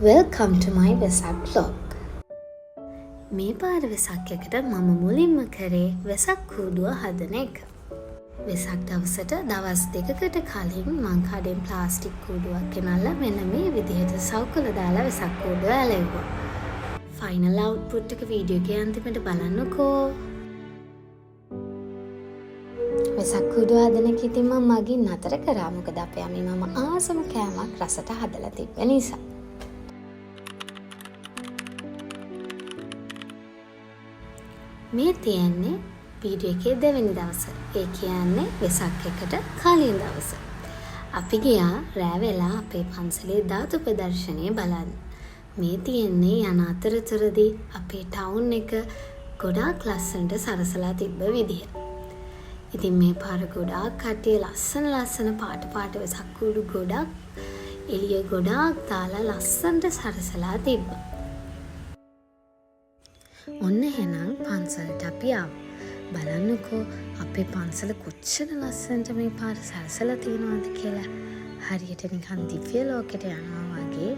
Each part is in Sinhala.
Welcome to my Vesak vlog. මේ පාර වෙසක් එකට මම මුලින්ම කරේ වෙසක් කූඩුව හදන එක. වෙසක් දවසට දවස් 2කට කලින් මං කඩෙන් ප්ලාස්ටික් කූඩුවක් ගෙනල්ලා මෙන්න මේ විදිහට සවුකල දාලා වෙසක් කූඩුව ඇලෙව්වා. ෆයිනල් අවුට්පුට් එක වීඩියෝ එකේ අන්තිමට බලන්නකෝ. වෙසක් කූඩුව හදන එක ඉතින් මම මගින් නතර කරා. මොකද අපේ අම්මේ මම ආසම කෑමක් රසට හදලා තිබ්බ නිසා. මේ තියන්නේ වීඩියෝ එකේ දෙවෙනි දවස. ඒ කියන්නේ වෙසක් එකට කලින් දවස. අපි ගියා රෑ වෙලා අපේ පන්සලේ ධාතු ප්‍රදර්ශනය බලන්න. මේ තියන්නේ යන අතරතුරදී අපේ ටවුන් එක ගොඩාක් ලස්සනට සරසලා තිබ්බ විදිහ. ඉතින් මේ පාර ගොඩාක් කට්ටිය ලස්සන පාට වෙසක් කූඩු ගොඩක් එළිය ගොඩාක් දාලා ලස්සනට සරසලා තිබ්බා. ඔන්න එහෙනම් පන්සලට අපි ආවා. බලන්නකෝ අපේ පන්සල කොච්චර ලස්සනට මේ පාර සරසලා තියෙනවද කියලා. හරියට නිකන් දිව්‍ය ලෝකෙට යනවා වගේ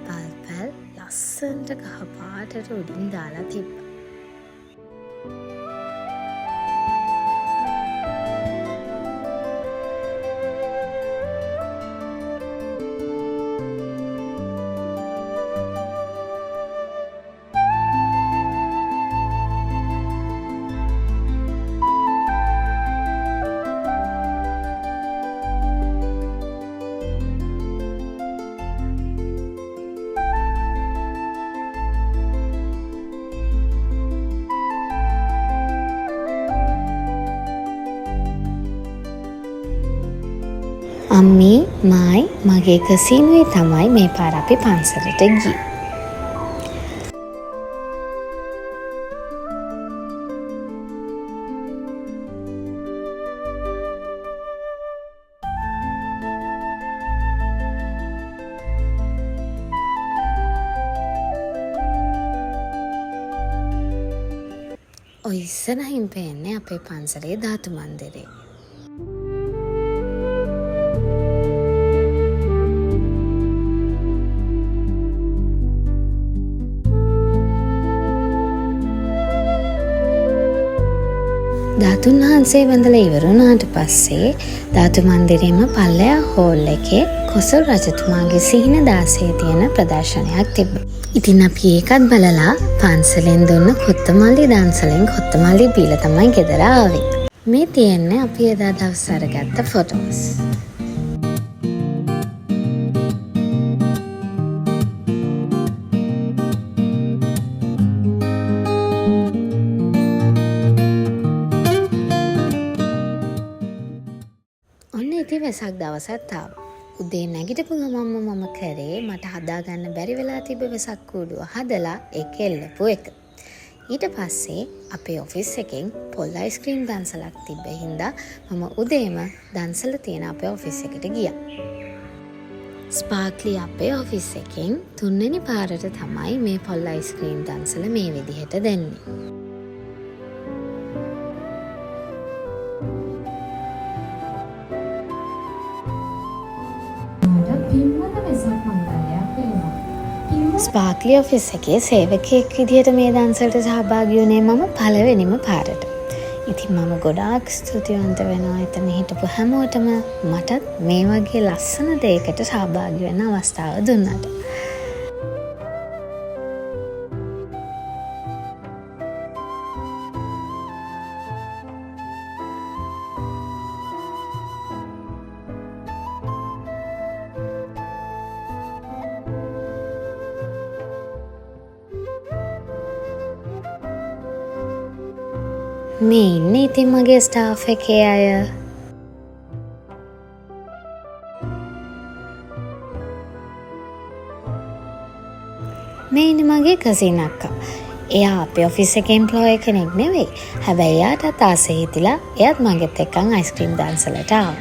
පල් ලස්සනට කහ පාටට උඩින් දාලා තිබ්බා. අම්මී මයි මගේ කසිනුවේ තමයි මේ පාර අපි පන්සලට ගියේ. ඔය ඉස්සරහින් පේන්නේ අපේ පන්සලේ ධාතු මන්දිරේ. ධාතුන් වහන්සේ වැඳලා ඉවර වුණාට පස්සේ ධාතු මන්දිරේම පල්ලෙහා හෝල් එකේ කොසල් රජතුමාගේ සිහින 16 තියෙන ප්‍රදර්ශනයක් තිබ්බා. ඉතින් අපි ඒකත් බලලා පන්සලෙන් දුන්න කොත්තමල්ලි දන්සලෙන් කොත්තමල්ලි බීලා තමයි ගෙදර ආවේ. මේ තියෙන්නේ අපි එදා දවස් අරගත්ත ෆොටෝස්. ඉතින් වෙසක් දවසත් ආවා. උදේ නැගිටපු ගමන්ම මම කරේ මට හදාගන්න බැරි වෙලා තිබ්බ වෙසක් කූඩුව හදලා ඒක එල්ලපු එක. ඊට පස්සේ අපේ ඔෆිස් එකෙන් පොල් අයිස්ක්‍රීම් දන්සලක් තිබ්බ හින්දා මම උදේම දන්සල තියෙන අපේ ඔෆිස් එකට ගියා. ස්පාර්ක්ලි අපේ ඔෆිස් එකෙන් 3 වෙනි පාරට තමයි මේ පොල් අයිස්ක්‍රීම් දන්සල මේ විදිහට දෙන්නේ. ස්පාර්ක්ලි ඔෆිස් එකේ සේවකයෙක් විදිහට මේ දන්සලට සහභාගී වුණේ මම පළවෙනිම පාරට. ඉතින් මම ගොඩාක් ස්තුතිවන්ත වෙනවා එතන හිටපු හැමෝටම මටත් මේ වගේ ලස්සන දෙයකට සහභාගී වෙන්න අවස්ථාව දුන්නාට. මේ ඉන්නේ ඉතින් මගේ ස්ටාෆ් එකේ අය. මේ ඉන්නේ මගේ කසින් අක්කා. එයා අපේ ඔෆිස් එකේ එම්ප්ලොයි කෙනෙක් නෙවෙයි. හැබැයි එයාටත් ආසෙ හිතිලා එයාත් මගෙත් එක්කන් අයිස්ක්‍රීම් දන්සලට ආවා.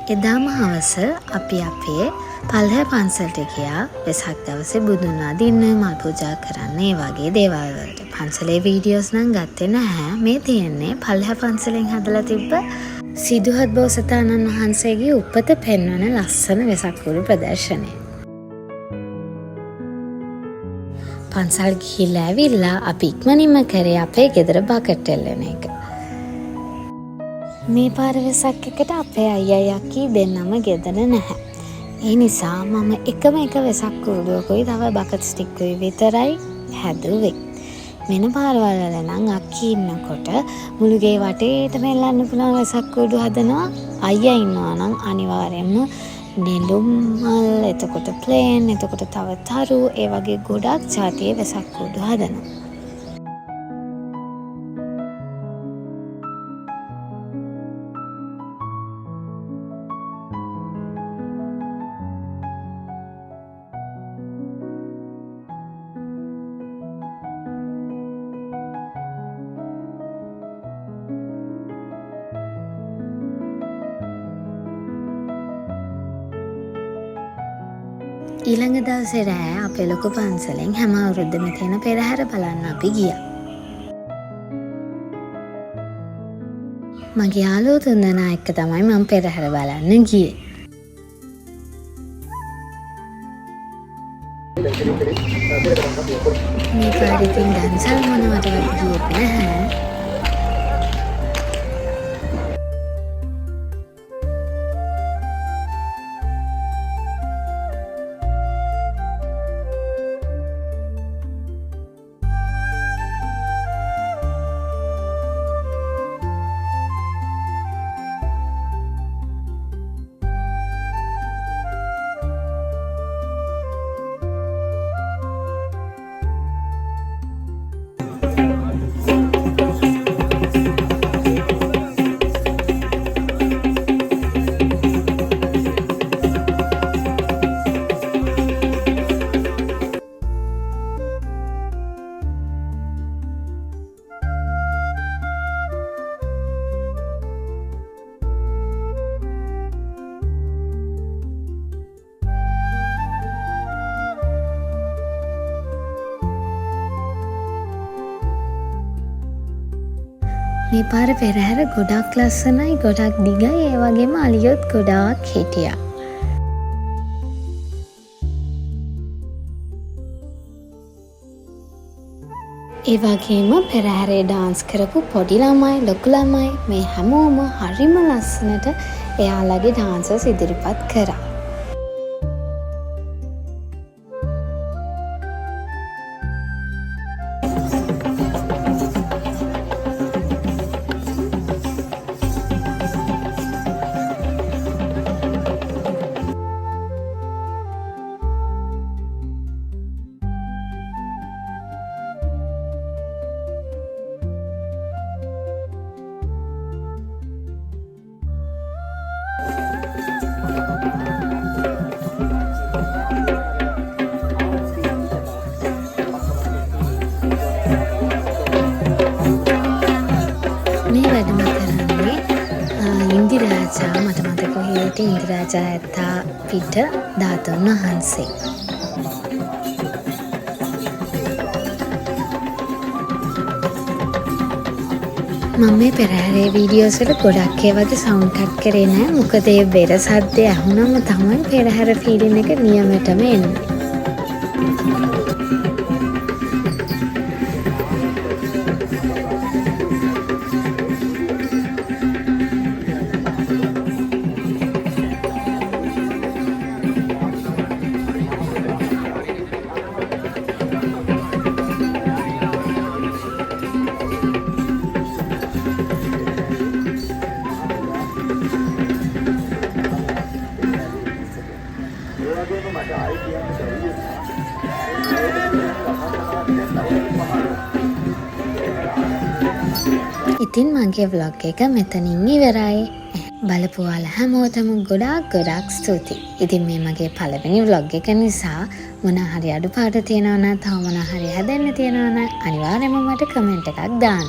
එදාම හවස අපි අපේ පල්හැ පන්සලට ගියා වෙසක් දවසේ බුදුන් වදින්න මල් පූජා කරන්න ඒ වගේ දේවල් වලට. පන්සලේ වීඩියෝස් නම් ගත්තේ නැහැ. මේ තියෙන්නේ පල්හැ පන්සලෙන් හදලා තිබ්බ සිදුහත් බෝසතාණන් වහන්සේගේ උපත පෙන්වන ලස්සන වෙසක් කුරු ප්‍රදර්ශනය. පන්සල් ගිහිල්ලා ඇවිල්ලා අපි ඉක්මනින්ම කරේ අපේ ගෙදර බකට් එල්ලන එක. මේ පාර වෙසක් එකට අපේ අයියා යකී දෙන්නම ගෙදර නැහැ. ඒ නිසා මම එකම එක වෙසක් කුරුඩුවකුයි තව බකට් ස්ටික්කුයි විතරයි හැදුවේ. වෙන පාරවල් වල නම් අක්කී ඉන්නකොට මුළු ගේ වටේටම එල්ලන්න පුළුවන් වෙසක් කුරුඩු හදනවා. අයියා ඉන්නවා නම් අනිවාර්යයෙන්ම නෙළුම් මල්, එතකොට ප්ලේන්, එතකොට තව තරු, ඒ වගේ ගොඩක් ජාතියේ වෙසක් කුරුඩු හදනවා. ඊළඟ දවසේ රෑ අපේ ලොකු පන්සලෙන් හැම අවුරුද්දම තියෙන පෙරහැර බලන්න අපි ගියා. මගේ යාළුවෝ තුන්දෙනා එක්ක තමයි මම පෙරහැර බලන්න ගියේ. මේ පාරිතින් දන්සල් මොනවටවත් ගියෙත් නැහැ. මේ පාර පෙරහැර ගොඩක් ලස්සනයි, ගොඩක් දිගයි, ඒ වගේම අලියොත් ගොඩාක් හිටියා. ඒ වගේම පෙරහැරේ ඩාන්ස් කරපු පොඩි ළමයි, ලොකු ළමයි මේ හැමෝම හරිම ලස්සනට එයාලගේ ඩාන්සස් ඉදිරිපත් කරා. මේ වැඩම කරන්නේ ඉන්දිරාජා, මට මතක හිටියට ඉන්දිරාජා ඇත්තා පිට ධාතුන් වහන්සේ. මම මේ පෙරහැරේ වීඩියෝස් වල ගොඩක් ඒ වගේ සවුන්ඩ් කට් කරේ නෑ. මොකද ඒ බෙර සද්දේ ඇහුනම තමයි පෙරහැර ෆීලින් එක නියමෙටම එන්නේ. ඉතින් මගේ ව්ලොග් එක මෙතනින් ඉවරයි. බලපු ඔයාලා හැමෝටම ගොඩාක් ස්තුතියි. ඉතින් මේ මගේ පළවෙනි ව්ලොග් එක නිසා මොනවා හරි අඩුපාඩු තියෙනවා නම්, තව මොනවා හරි හදන්න තියෙනවා නම් අනිවාර්යයෙන්ම මට කමෙන්ට් එකක් දාන්න.